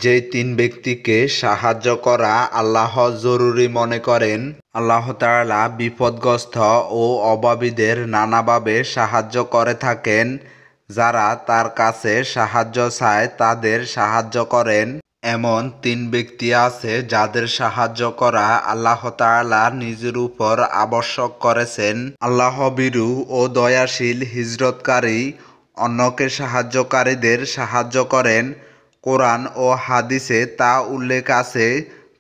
যে তিন ব্যক্তিকে সাহায্য করা আল্লাহ জরুরি মনে করেন, আল্লাহ তাআলা বিপদগ্রস্ত ও অভাবীদের নানাভাবে সাহায্য করে থাকেন। যারা তার কাছে সাহায্য চায় তাদের সাহায্য করেন। এমন তিন ব্যক্তি আছে যাদের সাহায্য করা আল্লাহ তাআলা নিজের উপর আবশ্যক করেছেন। আল্লাহ ভীরু ও দয়াশীল হিজরতকারী অন্যকে সাহায্যকারীদের সাহায্য করেন। কোরআন ও হাদিসে তা উল্লেখ আছে।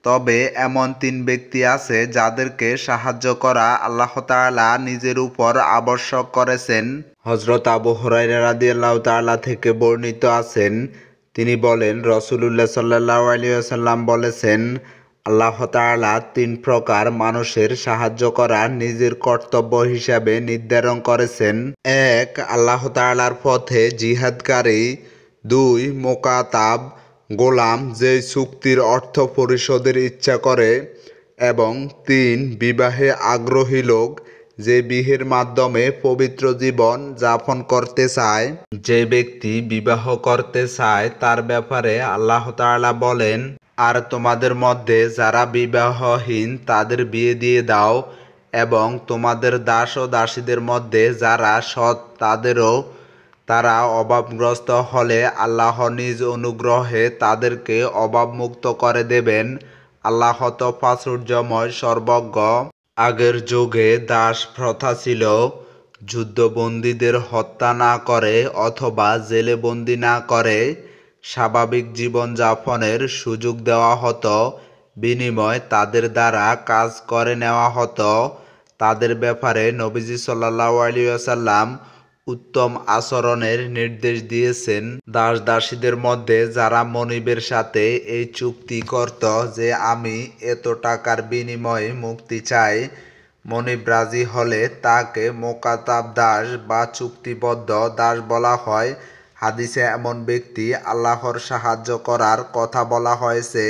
তবে এমন তিন ব্যক্তি আছে যাদেরকে সাহায্য করা আল্লাহ তাআলা নিজের উপর আবশ্যক করেছেন। হযরত আবু হুরায়রা রাদিয়াল্লাহু তাআলা থেকে বর্ণিত আছেন, তিনি বলেন, রাসূলুল্লাহ সাল্লাল্লাহু আলাইহি ওয়াসাল্লাম বলেছেন, আল্লাহ তাআলা তিন প্রকার মানুষের সাহায্য করা নিজের কর্তব্য হিসাবে নির্ধারণ করেছেন। এক, আল্লাহ তাআলার পথে জিহাদকারী। দুই, মুকাতাব, গোলাম যে চুক্তির অর্থ পরিশোধের ইচ্ছা করে। এবং তিন, বিবাহে আগ্রহী লোক, যে বিয়ের মাধ্যমে পবিত্র জীবন যাপন করতে চায়। যে ব্যক্তি বিবাহ করতে চায় তার ব্যাপারে আল্লাহ তাআলা বলেন, আর তোমাদের মধ্যে যারা বিবাহহীন তাদের বিয়ে দিয়ে দাও, এবং তোমাদের দাস ও দাসীদের মধ্যে যারা সৎ তারা অভাবগ্রস্ত হলে আল্লাহ নিজ অনুগ্রহে তাদেরকে অভাবমুক্ত করে দেবেন। আল্লাহ তো প্রাচুর্যময় সর্বজ্ঞ। আগের যুগে দাস প্রথা ছিল। যুদ্ধবন্দীদের হত্যা না করে অথবা জেলে বন্দী না করে স্বাভাবিক জীবন যাপনের সুযোগ দেওয়া হতো। বিনিময়ে তাদের দ্বারা কাজ করে নেওয়া হতো। তাদের ব্যাপারে নবীজি সাল্লাল্লাহু আলাইহি ওয়াসাল্লাম উত্তম আচরণের নির্দেশ দিয়েছেন। দাস দাসীদের মধ্যে যারা মনিবের সাথে এই চুক্তি করত যে আমি এত টাকার বিনিময়ে মুক্তি চাই, মনিব রাজি হলে তাকে মুকাতাব দাস বা চুক্তিবদ্ধ দাস বলা হয়। হাদিসে এমন ব্যক্তি আল্লাহর সাহায্য করার কথা বলা হয়েছে।